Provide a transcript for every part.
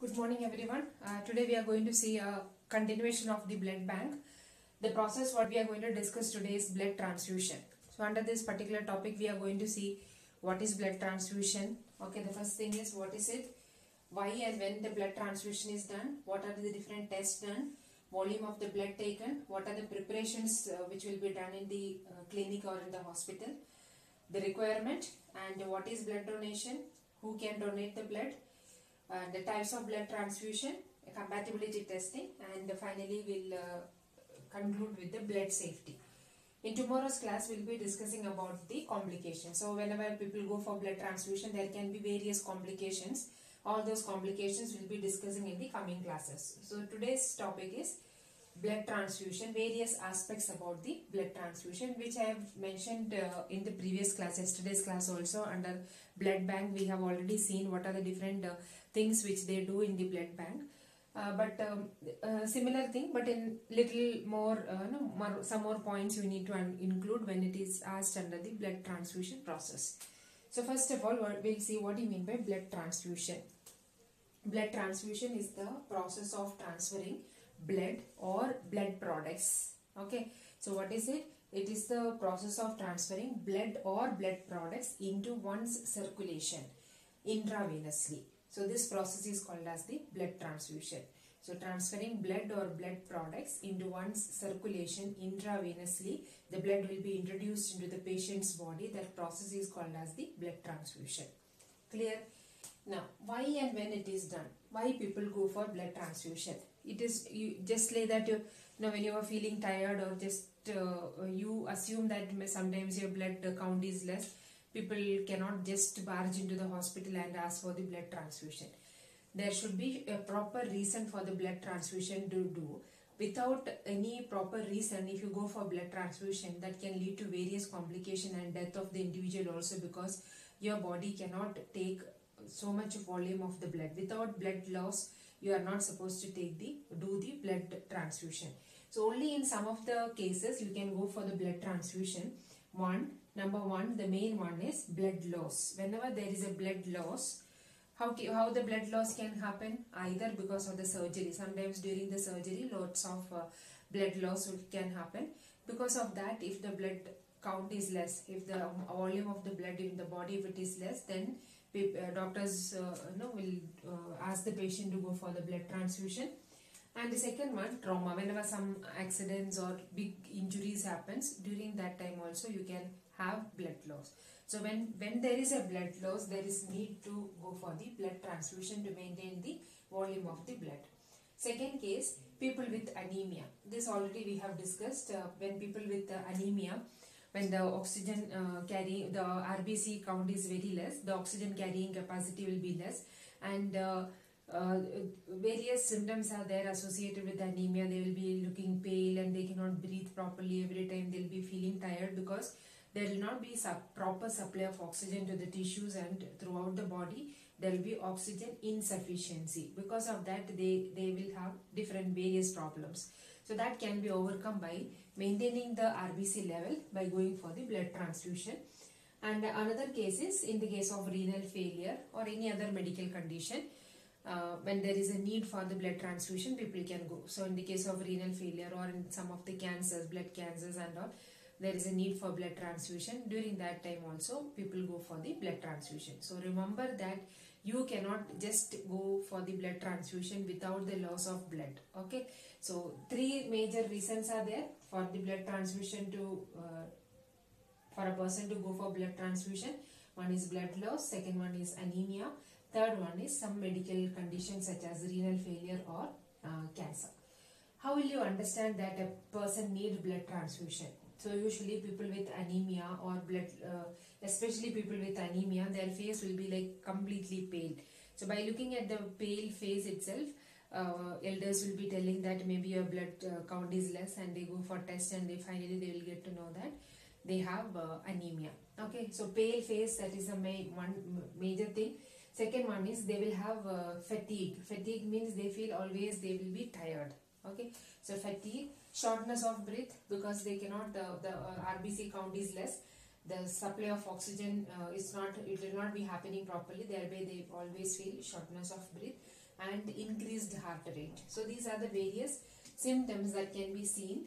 Good morning everyone. Today we are going to see a continuation of the blood bank. The process what we are going to discuss today is blood transfusion. So under this particular topic we are going to see what is blood transfusion. Okay, the first thing is what is it, why and when the blood transfusion is done, what are the different tests done, volume of the blood taken, what are the preparations which will be done in the clinic or in the hospital, the requirement and what is blood donation, who can donate the blood, the types of blood transfusion, compatibility testing, and finally we'll conclude with the blood safety. In tomorrow's class, we'll be discussing about the complications. So whenever people go for blood transfusion, there can be various complications. All those complications we'll be discussing in the coming classes. So today's topic is blood transfusion, various aspects about the blood transfusion, which I have mentioned in the previous class, yesterday's class also. Under blood bank, we have already seen what are the different things which they do in the blood bank. Similar thing, but in little more, some more points you need to include when it is asked under the blood transfusion process. So first of all, we'll see what you mean by blood transfusion. Blood transfusion is the process of transferring blood or blood products. Okay, so what is it? It is the process of transferring blood or blood products into one's circulation intravenously. So this process is called as the blood transfusion. So transferring blood or blood products into one's circulation intravenously, the blood will be introduced into the patient's body. That process is called as the blood transfusion. Clear? Now, why and when it is done? Why people go for blood transfusion? It is just like that when you are feeling tired or just you assume that sometimes your blood count is less. People cannot just barge into the hospital and ask for the blood transfusion. There should be a proper reason for the blood transfusion to do. Without any proper reason, if you go for blood transfusion, that can lead to various complications and death of the individual also, because your body cannot take so much volume of the blood. Without blood loss, you are not supposed to do the blood transfusion. So only in some of the cases you can go for the blood transfusion. Number one, the main one is blood loss. Whenever there is a blood loss, how the blood loss can happen? Either because of the surgery. Sometimes during the surgery, lots of blood loss can happen. Because of that, if the blood count is less, if the volume of the blood in the body, if it is less, then doctors will ask the patient to go for the blood transfusion. And the second one, trauma. Whenever some accidents or big injuries happens, during that time also you can have blood loss. So when there is a blood loss, there is need to go for the blood transfusion to maintain the volume of the blood. Second case, people with anemia. This already we have discussed. When people with anemia, when the oxygen the RBC count is very less, the oxygen carrying capacity will be less, and various symptoms are there associated with anemia. They will be looking pale and they cannot breathe properly. Every time they will be feeling tired because there will not be proper supply of oxygen to the tissues and throughout the body. There will be oxygen insufficiency. Because of that, they will have different various problems. So that can be overcome by maintaining the RBC level by going for the blood transfusion. And another case is in the case of renal failure or any other medical condition. When there is a need for the blood transfusion, people can go. So in the case of renal failure or in some of the cancers, blood cancers and all, there is a need for blood transfusion. During that time also, people go for the blood transfusion. So remember that you cannot just go for the blood transfusion without the loss of blood. Okay. So three major reasons are there for the blood transfusion for a person to go for blood transfusion. One is blood loss, second one is anemia, third one is some medical conditions such as renal failure or cancer. How will you understand that a person needs blood transfusion? So usually people with anemia or especially people with anemia, their face will be like completely pale. So by looking at the pale face itself, elders will be telling that maybe your blood count is less, and they go for test and finally they will get to know that they have anemia. Okay, so pale face, that is one major thing. Second one is they will have fatigue. Fatigue means they feel always they will be tired. Okay, so fatigue, shortness of breath because they cannot, the RBC count is less, the supply of oxygen it will not be happening properly, thereby they always feel shortness of breath. and increased heart rate. So these are the various symptoms that can be seen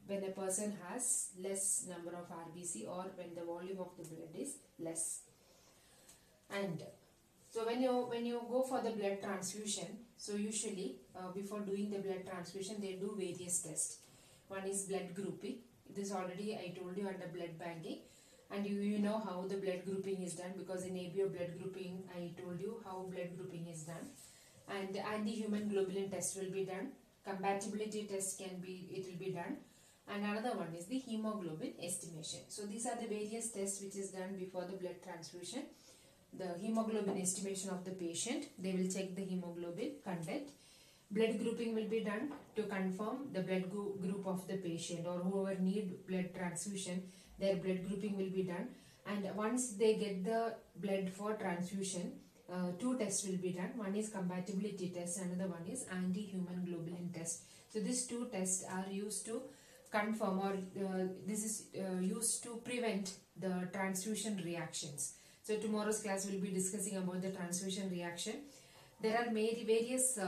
when a person has less number of RBC or when the volume of the blood is less. And so when you go for the blood transfusion, so usually before doing the blood transfusion they do various tests. One is blood grouping. This already I told you under blood banking, and you know how the blood grouping is done, because in ABO blood grouping I told you how blood grouping is done. And anti-human globulin test will be done. Compatibility test will be done. And another one is the hemoglobin estimation. So these are the various tests which is done before the blood transfusion. The hemoglobin estimation of the patient, they will check the hemoglobin content. Blood grouping will be done to confirm the blood group of the patient, or whoever need blood transfusion, their blood grouping will be done. And once they get the blood for transfusion, two tests will be done. One is compatibility test, another one is anti-human globulin test. So these two tests are used to confirm, or this is used to prevent the transfusion reactions. So tomorrow's class will be discussing about the transfusion reaction. There are various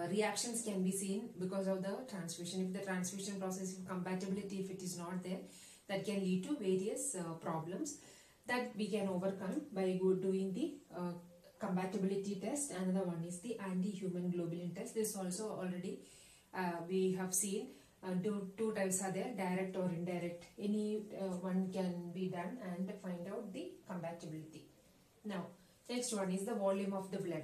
reactions can be seen because of the transfusion. If the transfusion process, if compatibility, if it is not there, that can lead to various problems that we can overcome by doing the compatibility test. Another one is the anti-human globulin test. This also already we have seen. Two types are there, direct or indirect. Any one can be done and find out the compatibility. Now, next one is the volume of the blood.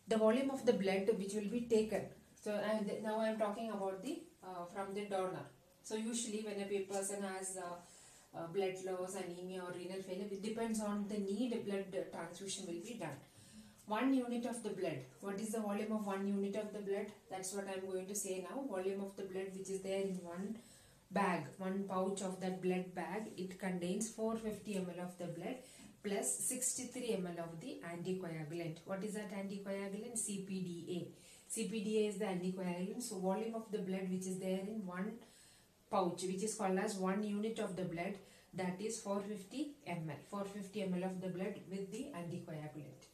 The volume of the blood which will be taken. So now I am talking about the from the donor. So usually when a person has blood loss, anemia or renal failure, it depends on the need, blood transfusion will be done. 1 unit of the blood. What is the volume of 1 unit of the blood? That's what I am going to say now. Volume of the blood which is there in one bag, one pouch of that blood bag, it contains 450 ml of the blood plus 63 ml of the anticoagulant. What is that anticoagulant? CPDA. CPDA is the anticoagulant. So volume of the blood which is there in one pouch, which is called as 1 unit of the blood, that is 450 ml. 450 ml of the blood with the anticoagulant.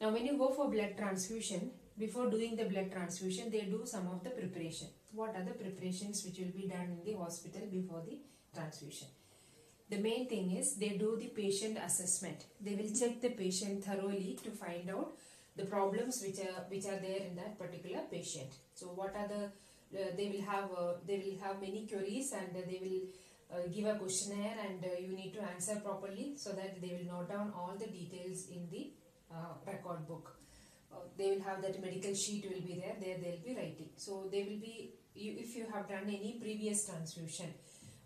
Now when you go for blood transfusion, before doing the blood transfusion, they do some of the preparation. What are the preparations which will be done in the hospital before the transfusion? The main thing is they do the patient assessment. They will check the patient thoroughly to find out the problems which are there in that particular patient. So what are the they will have many queries, and they will give a questionnaire, and you need to answer properly, so that they will note down all the details in the record book. They will have that medical sheet will be there. There they will be writing. So they will be, if you have done any previous transfusion,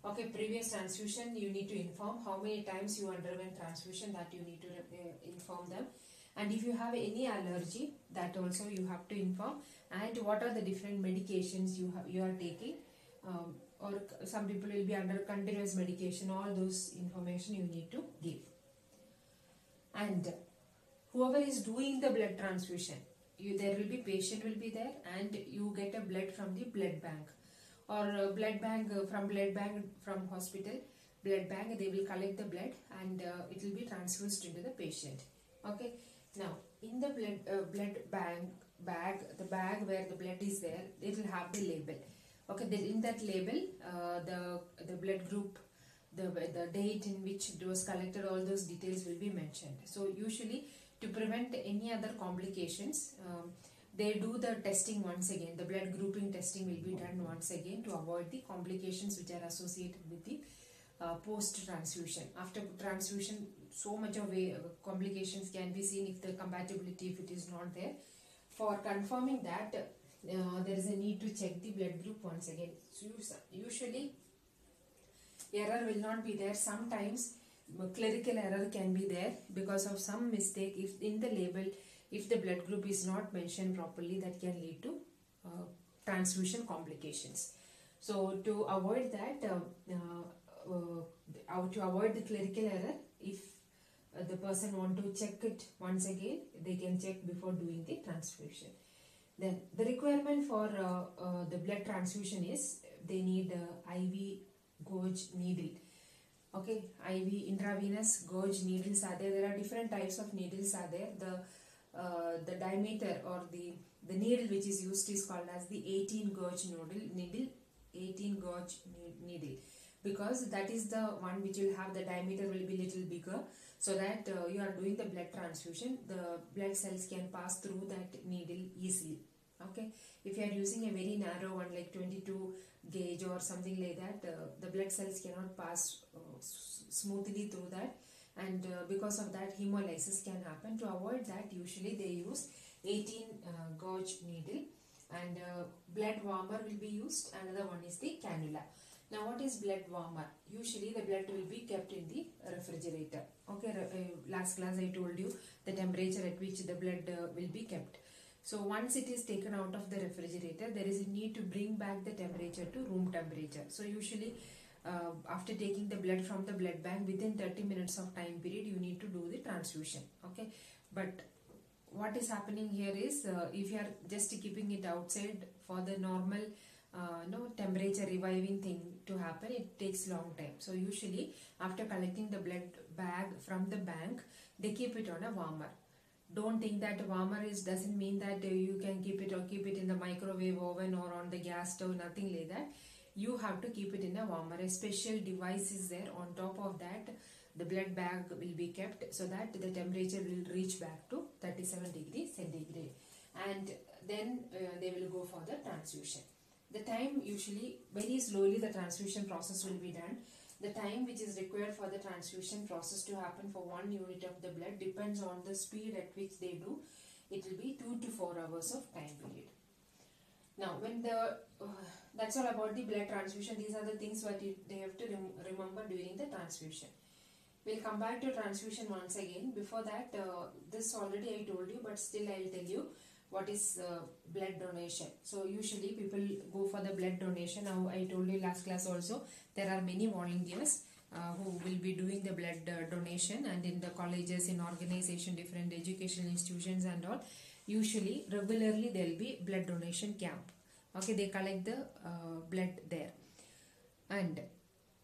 okay, previous transfusion, you need to inform how many times you underwent transfusion, that you need to inform them. And if you have any allergy, that also you have to inform. And what are the different medications you are taking, or some people will be under continuous medication. All those information you need to give. And whoever is doing the blood transfusion, there will be patient will be there, and you get a blood from the blood bank, or blood bank from hospital blood bank. They will collect the blood, and it will be transfused into the patient. Okay. Now in the blood bag, the bag where the blood is there, it will have the label. Okay. In that label, the blood group, the date in which it was collected, all those details will be mentioned. So usually, to prevent any other complications, they do the testing once again. The blood grouping testing will be done once again to avoid the complications which are associated with the post-transfusion. After transfusion, so much of complications can be seen if the compatibility, if it is not there. For confirming that, there is a need to check the blood group once again. So usually, error will not be there. Sometimes clerical error can be there because of some mistake. If in the label, if the blood group is not mentioned properly, that can lead to transfusion complications. So to avoid that, to avoid the clerical error, if the person want to check it once again, they can check before doing the transfusion. Then the requirement for the blood transfusion is they need IV gauge needle. Okay, IV intravenous gauge needles are there. There are different types of needles are there. The the diameter or the needle which is used is called as the 18 gauge needle, 18 gauge needle, because that is the one which will have the diameter will be little bigger, so that you are doing the blood transfusion, the blood cells can pass through that needle easily. Okay, if you are using a very narrow one like 22 gauge or something like that, the blood cells cannot pass smoothly through that, and because of that hemolysis can happen. To avoid that, usually they use 18 gauge needle, and blood warmer will be used. Another one is the cannula. Now what is blood warmer? Usually the blood will be kept in the refrigerator. Okay, last class I told you the temperature at which the blood will be kept. So once it is taken out of the refrigerator, there is a need to bring back the temperature to room temperature. So usually after taking the blood from the blood bank, within 30 minutes of time period, you need to do the transfusion. Okay, but what is happening here is if you are just keeping it outside for the normal temperature reviving thing to happen, it takes long time. So usually after collecting the blood bag from the bank, they keep it on a warmer. Don't think that warmer doesn't mean that you can keep it in the microwave oven or on the gas stove, nothing like that. You have to keep it in a warmer. A special device is there. On top of that, the blood bag will be kept so that the temperature will reach back to 37 degrees centigrade, and then they will go for the transfusion. The time, usually very slowly the transfusion process will be done. The time which is required for the transfusion process to happen for 1 unit of the blood depends on the speed at which they do. It will be 2 to 4 hours of time period. Now when that's all about the blood transfusion. These are the things what they have to remember during the transfusion. We'll come back to transfusion once again. Before that, this already I told you, but still I will tell you what is blood donation. So usually people go for the blood donation. Now I told you last class also, there are many volunteers who will be doing the blood donation, and in the colleges, in organization, different educational institutions and all, usually regularly there will be blood donation camp. Okay, they collect the blood there. And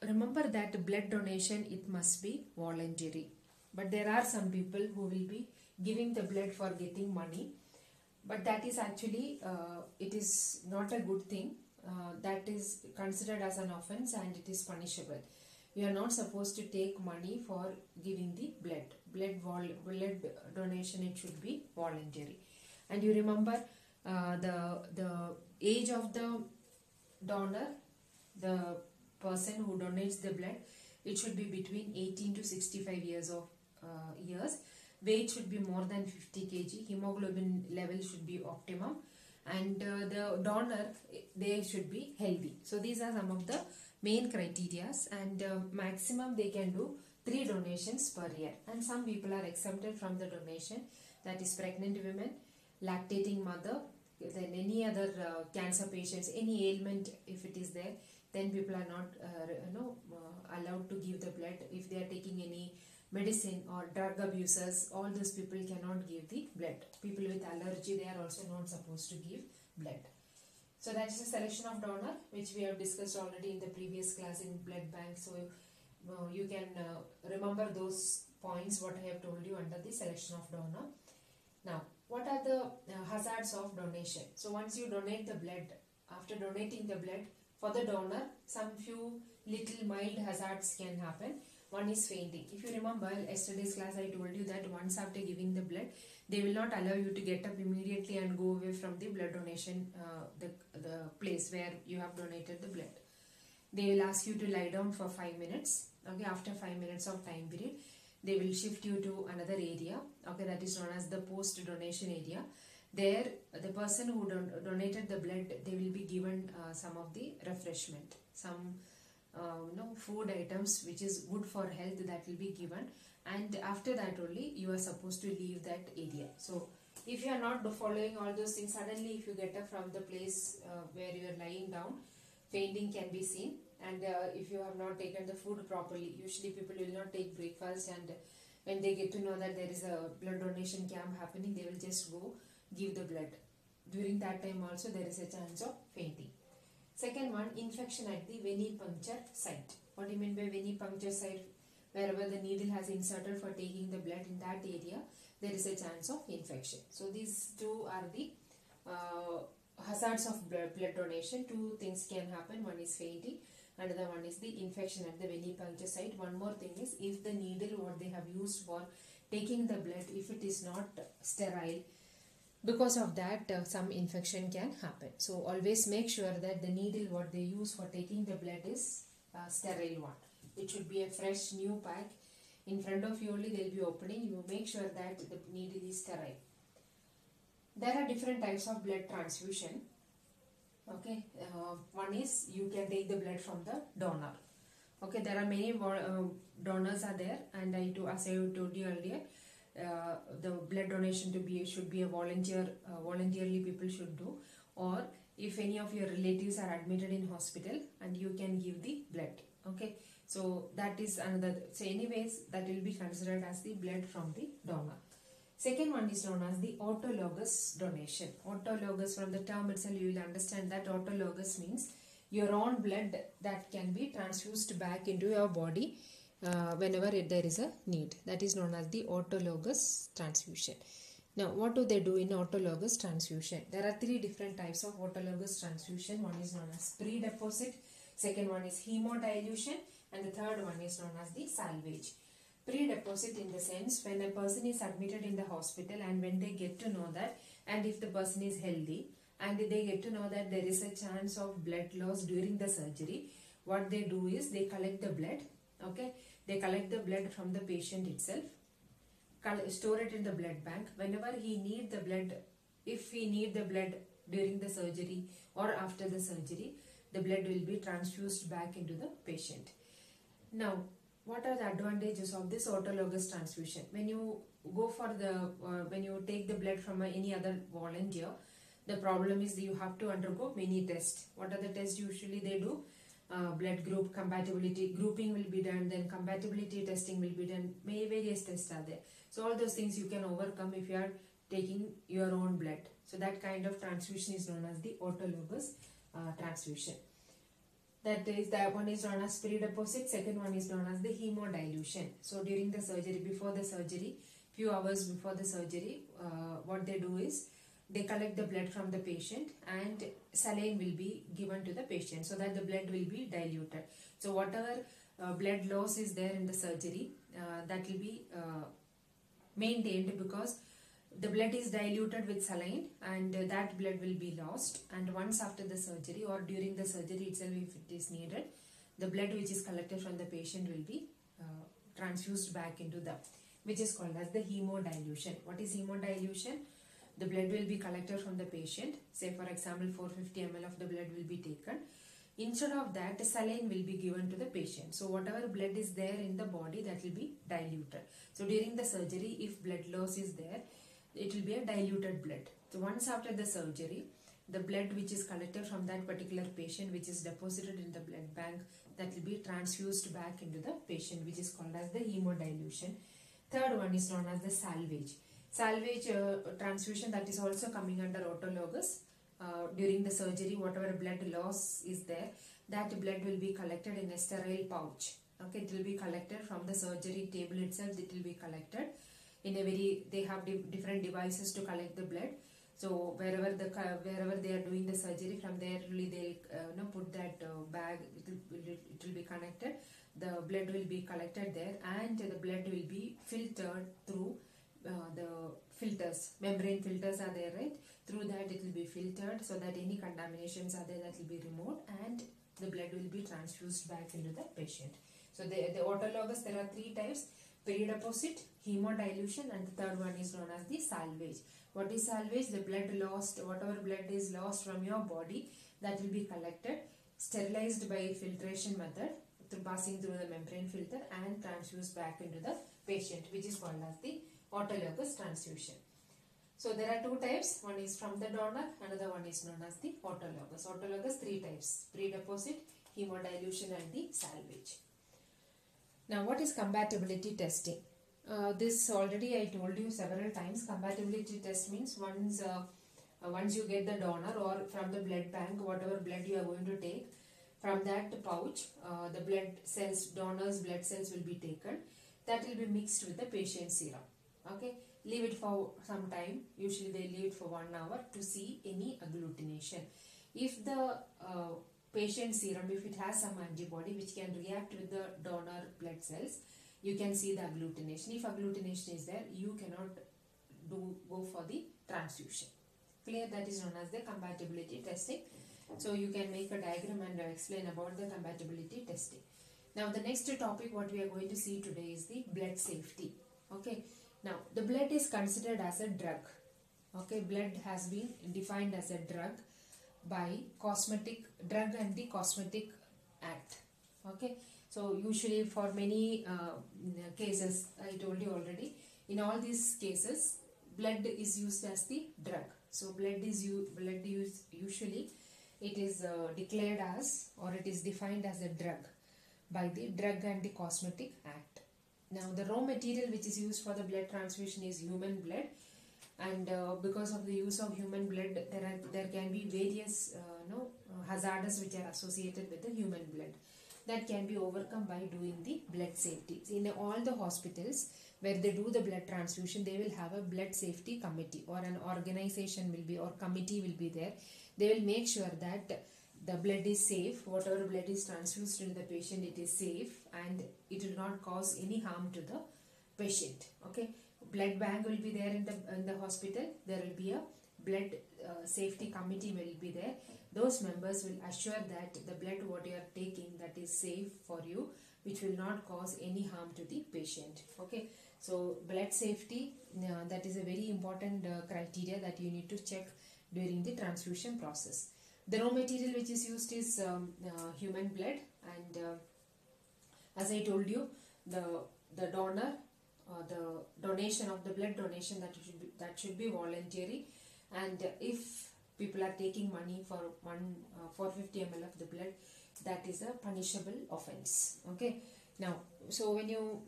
remember that blood donation, it must be voluntary. But there are some people who will be giving the blood for getting money. But that is actually, it is not a good thing. That is considered as an offense and it is punishable. You are not supposed to take money for giving the blood. Blood donation, it should be voluntary. And you remember the age of the donor, the person who donates the blood, it should be between 18 to 65 years of years. Weight should be more than 50 kg. Hemoglobin level should be optimum. And the donor, they should be healthy. So these are some of the main criteria. And maximum they can do 3 donations per year. And some people are exempted from the donation. That is pregnant women, lactating mother, then any other cancer patients, any ailment if it is there, then people are not allowed to give the blood. If they are taking any medicine or drug abusers, all those people cannot give the blood. People with allergy, they are also not supposed to give blood. So that is a selection of donor which we have discussed already in the previous class in blood bank. So you can remember those points what I have told you under the selection of donor. Now what are the hazards of donation? So once you donate the blood, after donating the blood for the donor, some few little mild hazards can happen. One is fainting. If you remember yesterday's class, I told you that once after giving the blood, they will not allow you to get up immediately and go away from the blood donation, the place where you have donated the blood. They will ask you to lie down for 5 minutes. Okay, after 5 minutes of time period, they will shift you to another area. Okay, that is known as the post-donation area. There, the person who donated the blood, they will be given some of the refreshment, some food items which is good for health, that will be given, and after that only you are supposed to leave that area. So if you are not following all those things, suddenly if you get up from the place where you are lying down, fainting can be seen. And if you have not taken the food properly, usually people will not take breakfast, and when they get to know that there is a blood donation camp happening, they will just go give the blood. During that time also there is a chance of fainting. Second one, infection at the venipuncture site. What do you mean by venipuncture site? Wherever the needle has inserted for taking the blood, in that area there is a chance of infection. So these two are the hazards of blood donation. Two things can happen. One is fainting, another one is the infection at the venipuncture site. One more thing is, if the needle what they have used for taking the blood, if it is not sterile, because of that some infection can happen. So always make sure that the needle what they use for taking the blood is sterile one. It should be a fresh new pack. In front of you only they will be opening. You make sure that the needle is sterile. There are different types of blood transfusion. Okay, one is you can take the blood from the donor. Okay, there are many donors are there, and as I told you earlier, the blood donation should be a voluntarily people should do, or if any of your relatives are admitted in hospital and you can give the blood. Okay, so that is another. So anyways, that will be considered as the blood from the donor. Second one is known as the autologous donation. Autologous, from the term itself you will understand that autologous means your own blood that can be transfused back into your body whenever there is a need. That is known as the autologous transfusion. Now, what do they do in autologous transfusion? There are three different types of autologous transfusion. One is known as pre-deposit, second one is hemodilution, and the third one is known as the salvage. Pre-deposit in the sense, when a person is admitted in the hospital and when they get to know that, and if the person is healthy and they get to know that there is a chance of blood loss during the surgery, what they do is they collect the blood. Okay, they collect the blood from the patient itself, store it in the blood bank. Whenever he need the blood, if he need the blood during the surgery or after the surgery, the blood will be transfused back into the patient. Now, what are the advantages of this autologous transfusion? When you go for when you take the blood from any other volunteer, the problem is that you have to undergo many tests. What are the tests usually they do? Blood group compatibility, grouping will be done, then compatibility testing will be done, various tests are there. So all those things you can overcome if you are taking your own blood. So that kind of transfusion is known as the autologous transfusion. That one is known as pre-deposit, second one is known as the hemodilution. So during the surgery, before the surgery, few hours before the surgery, what they do is they collect the blood from the patient and saline will be given to the patient so that the blood will be diluted. So whatever blood loss is there in the surgery, that will be maintained because the blood is diluted with saline and that blood will be lost, and once after the surgery or during the surgery itself if it is needed, the blood which is collected from the patient will be transfused back into the, which is called as the hemodilution. What is hemodilution? The blood will be collected from the patient, say for example 450 ml of the blood will be taken. Instead of that, saline will be given to the patient. So whatever blood is there in the body, that will be diluted. So during the surgery, if blood loss is there, it will be a diluted blood. So once after the surgery, the blood which is collected from that particular patient, which is deposited in the blood bank, that will be transfused back into the patient, which is called as the hemodilution. Third one is known as the salvage. Salvage transfusion, that is also coming under autologous. During the surgery, whatever blood loss is there, that blood will be collected in a sterile pouch. Okay, it will be collected from the surgery table itself. It will be collected in a they have different devices to collect the blood. So wherever they are doing the surgery, from there really they'll put that bag. It will be connected. The blood will be collected there, and the blood will be filtered through the filters. Membrane filters are there, right? Through that it will be filtered so that any contaminations are there, that will be removed, and the blood will be transfused back into the patient. So the autologous, there are three types: pre-deposit, hemodilution, and the third one is known as the salvage. What is salvage? The blood lost, whatever blood is lost from your body, that will be collected, sterilized by filtration method, passing through the membrane filter, and transfused back into the patient, which is called as the autologous transfusion. So there are two types. One is from the donor, another one is known as the autologous. Autologous, three types: pre-deposit, hemodilution, and the salvage. Now, what is compatibility testing? This already I told you several times. Compatibility test means once you get the donor or from the blood bank, whatever blood you are going to take, from that pouch, the blood cells, donor's blood cells will be taken. That will be mixed with the patient serum. Okay. leave it for some time. Usually they leave it for 1 hour to see any agglutination. If the patient serum, if it has some antibody which can react with the donor blood cells, you can see the agglutination. If agglutination is there, you cannot go for the transfusion. Clear? That is known as the compatibility testing. So you can make a diagram and explain about the compatibility testing. Now the next topic what we are going to see today is the blood safety. Okay. Now the blood is considered as a drug. Okay. Blood has been defined as a drug by Drug and the Cosmetic Act. Okay. So usually for many cases, I told you already, in all these cases blood is used as the drug. So blood use usually it is declared as, or it is defined as a drug by the Drug and the Cosmetic Act. Now the raw material which is used for the blood transfusion is human blood, and because of the use of human blood there can be various hazards which are associated with the human blood that can be overcome by doing the blood safety. In all the hospitals where they do the blood transfusion, they will have a blood safety committee, or an organization will be, or committee will be there. They will make sure that the blood is safe, whatever blood is transfused to the patient, it is safe and it will not cause any harm to the patient. Okay. Blood bank will be there in the hospital. There will be a blood safety committee will be there. Those members will assure that the blood what you are taking, that is safe for you, which will not cause any harm to the patient. Okay. So blood safety, that is a very important criteria that you need to check during the transfusion process. The raw material which is used is human blood, and as I told you, the donor, the donation of the blood donation, that should be voluntary, and if people are taking money for 450 ml of the blood, that is a punishable offense. Okay. Now, so when you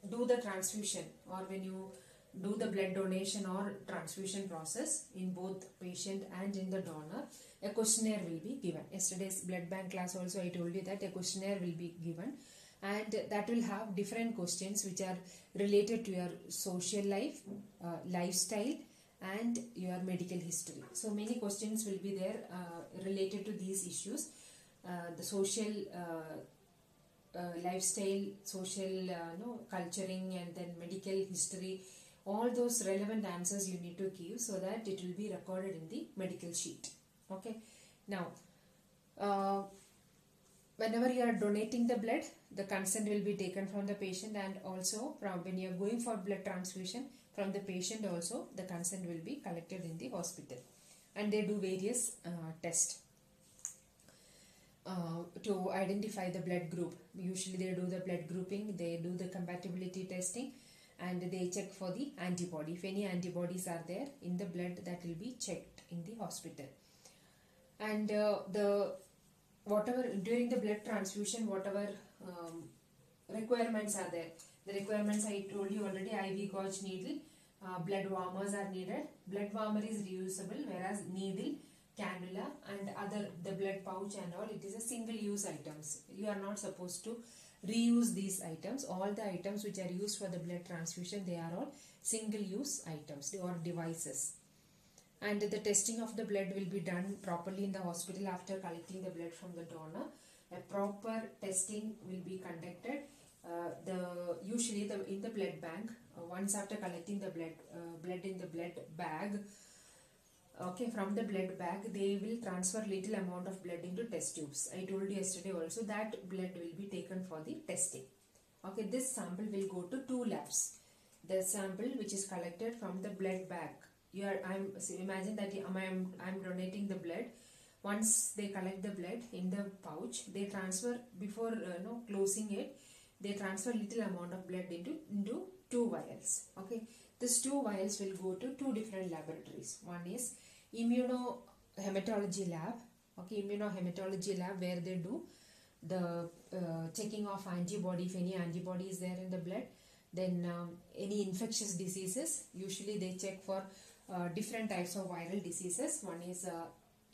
do the transfusion, or when you do the blood donation or transfusion process in both patient and in the donor, a questionnaire will be given. Yesterday's blood bank class also I told you that a questionnaire will be given, and that will have different questions which are related to your social life, lifestyle and your medical history. So many questions will be there related to these issues, the social lifestyle, social culturing, and then medical history. All those relevant answers you need to give so that it will be recorded in the medical sheet. Okay. Now, whenever you are donating the blood, the consent will be taken from the patient, and also from when you are going for blood transfusion, from the patient also the consent will be collected in the hospital, and they do various tests to identify the blood group. Usually they do the blood grouping, they do the compatibility testing, and they check for the antibody. If any antibodies are there in the blood, that will be checked in the hospital. And whatever during the blood transfusion, whatever requirements are there, the requirements I told you already: IV gauge needle, blood warmers are needed. Blood warmer is reusable, whereas needle, cannula and the blood pouch and all, it is a single use items. You are not supposed to reuse these items. All the items which are used for the blood transfusion, they are all single use items or devices. And the testing of the blood will be done properly in the hospital after collecting the blood from the donor. A proper testing will be conducted. Usually in the blood bank, once after collecting the blood in the blood bag, okay, from the blood bag, they will transfer little amount of blood into test tubes. I told you yesterday also that blood will be taken for the testing. Okay, this sample will go to 2 labs. The sample which is collected from the blood bag. Imagine that I'm donating the blood. Once they collect the blood in the pouch, they transfer, before closing it, they transfer little amount of blood into 2 vials. Okay, these 2 vials will go to 2 different laboratories. One is immunohematology lab. Okay, immunohematology lab, where they do the checking of antibody, if any antibody is there in the blood. Then any infectious diseases, usually they check for different types of viral diseases. One is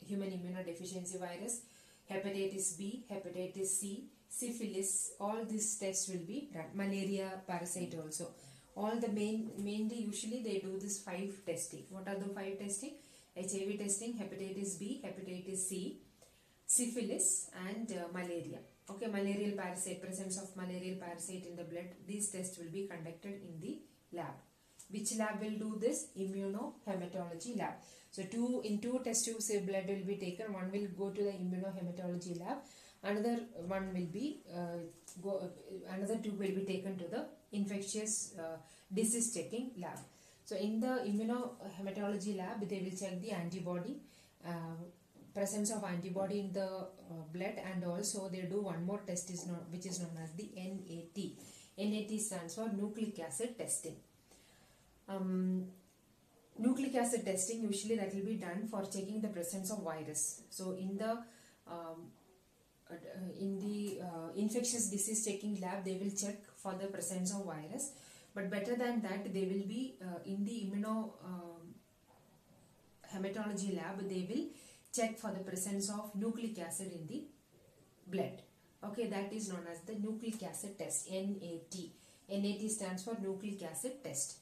human immunodeficiency virus, hepatitis B, hepatitis C, syphilis. All these tests will be done. Malaria, parasite also. all the mainly usually they do this 5 testing. What are the 5 testing? HIV testing, hepatitis B, hepatitis C, syphilis and malaria. Okay, malarial parasite, presence of malarial parasite in the blood. These tests will be conducted in the lab. Which lab will do this? Immunohematology lab. So in two test tubes blood will be taken. One will go to the immunohematology lab. Another one will be another tube will be taken to the infectious disease checking lab. So in the immunohematology lab, they will check the antibody, presence of antibody in the blood, and also they do one more test which is known as the NAT. NAT stands for nucleic acid testing. Nucleic acid testing, usually that will be done for checking the presence of virus. So in the infectious disease checking lab, they will check for the presence of virus. But better than that, they will be in the immunohematology lab, they will check for the presence of nucleic acid in the blood. Okay, that is known as the nucleic acid test, NAT. NAT stands for nucleic acid test.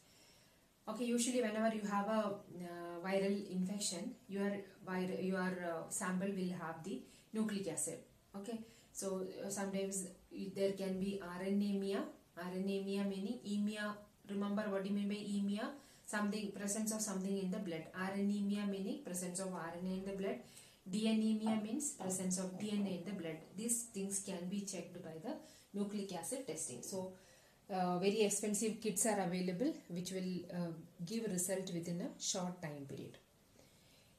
Okay, usually whenever you have a viral infection, your sample will have the nucleic acid. Okay, so sometimes there can be RNAmia. RNAmia meaning emia. Remember what do you mean by emia? Something, presence of something in the blood. RNAmia meaning presence of RNA in the blood. DNAmia means presence of DNA in the blood. These things can be checked by the nucleic acid testing. So very expensive kits are available which will give result within a short time period.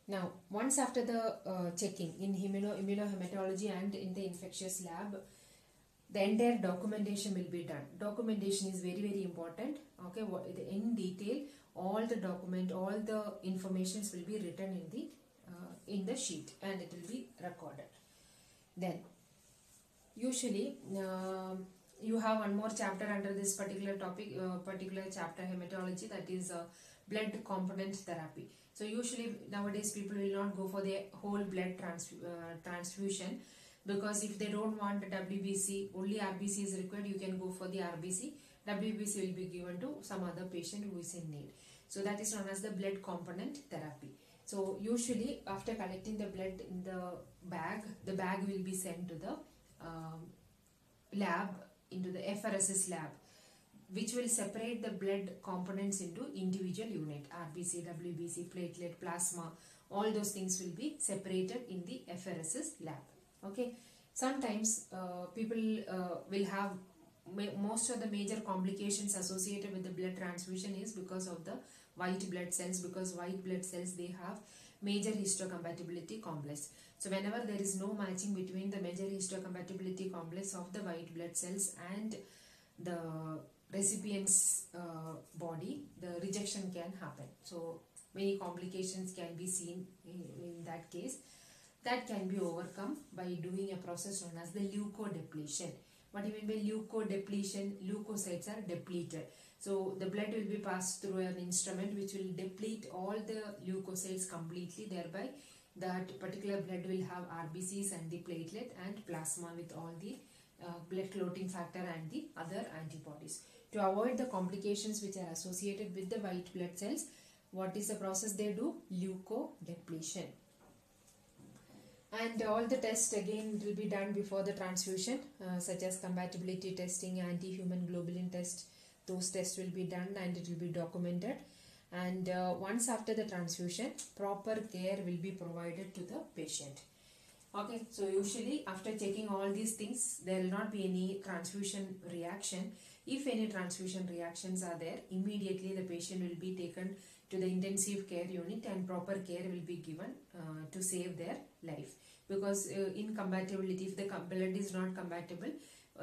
Now, once after the checking in immunohematology and in the infectious lab, the entire documentation will be done. Documentation is very, very important. Okay, in detail, all the document, all the informations will be written in the sheet, and it will be recorded. Then, usually, you have one more chapter under this particular topic, particular chapter, hematology, that is blood component therapy. So usually nowadays people will not go for the whole blood transfusion, because if they don't want WBC, only RBC is required, you can go for the RBC. WBC will be given to some other patient who is in need. So that is known as the blood component therapy. So usually after collecting the blood in the bag will be sent to the lab, into the FRSS lab, which will separate the blood components into individual unit. RBC, WBC, platelet, plasma, all those things will be separated in the FRSS lab. Okay, sometimes people will have most of the major complications associated with the blood transfusion is because of the white blood cells, because white blood cells, they have major histocompatibility complex. So whenever there is no matching between the major histocompatibility complex of the white blood cells and the recipient's body, the rejection can happen. So many complications can be seen in that case. That can be overcome by doing a process known as the leukodepletion. What do you mean by leukodepletion? Leukocytes are depleted. So the blood will be passed through an instrument which will deplete all the leukocytes completely. Thereby that particular blood will have RBCs and the platelet and plasma with all the blood clotting factor and the other antibodies. To avoid the complications which are associated with the white blood cells, what is the process they do? Leukodepletion. And all the tests again will be done before the transfusion, such as compatibility testing, anti-human globulin test. Those tests will be done and it will be documented. And once after the transfusion, proper care will be provided to the patient. Okay, so usually after checking all these things, there will not be any transfusion reaction. If any transfusion reactions are there, immediately the patient will be taken to the intensive care unit and proper care will be given to save their life. Because incompatibility, if the blood is not compatible,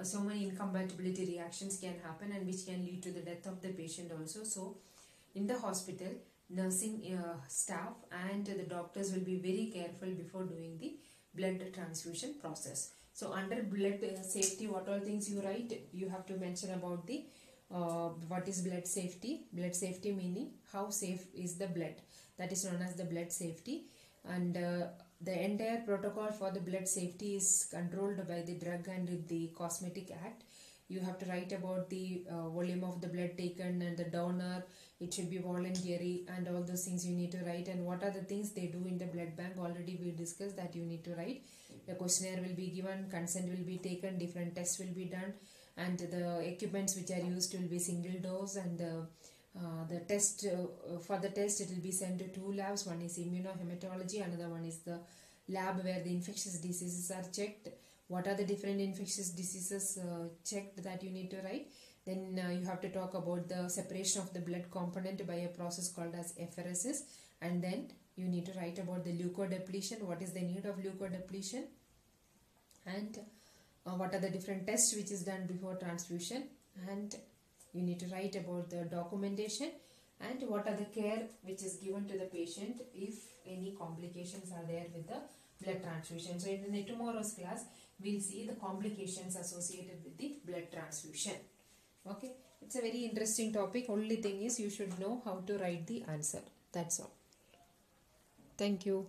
so many incompatibility reactions can happen and which can lead to the death of the patient also. So in the hospital, nursing staff and the doctors will be very careful before doing the blood transfusion process. So under blood safety, what all things you write, you have to mention about the what is blood safety. Blood safety meaning how safe is the blood. That is known as the blood safety. And the entire protocol for the blood safety is controlled by the Drug and the Cosmetic Act, You have to write about the volume of the blood taken and the donor. It should be voluntary and all those things you need to write. And what are the things they do in the blood bank? Already we discussed that you need to write. The questionnaire will be given, consent will be taken, different tests will be done, and the equipments which are used will be single dose, and the test for the test it will be sent to two labs. One is immunohematology, another one is the lab where the infectious diseases are checked. What are the different infectious diseases checked that you need to write. Then you have to talk about the separation of the blood component by a process called as apheresis, and then you need to write about the leukodepletion, what is the need of leukodepletion, and what are the different tests which is done before transfusion, and you need to write about the documentation and what are the care which is given to the patient if any complications are there with the blood transfusion. So in the tomorrow's class we'll see the complications associated with the blood transfusion. Okay, it's a very interesting topic. Only thing is you should know how to write the answer. That's all. Thank you.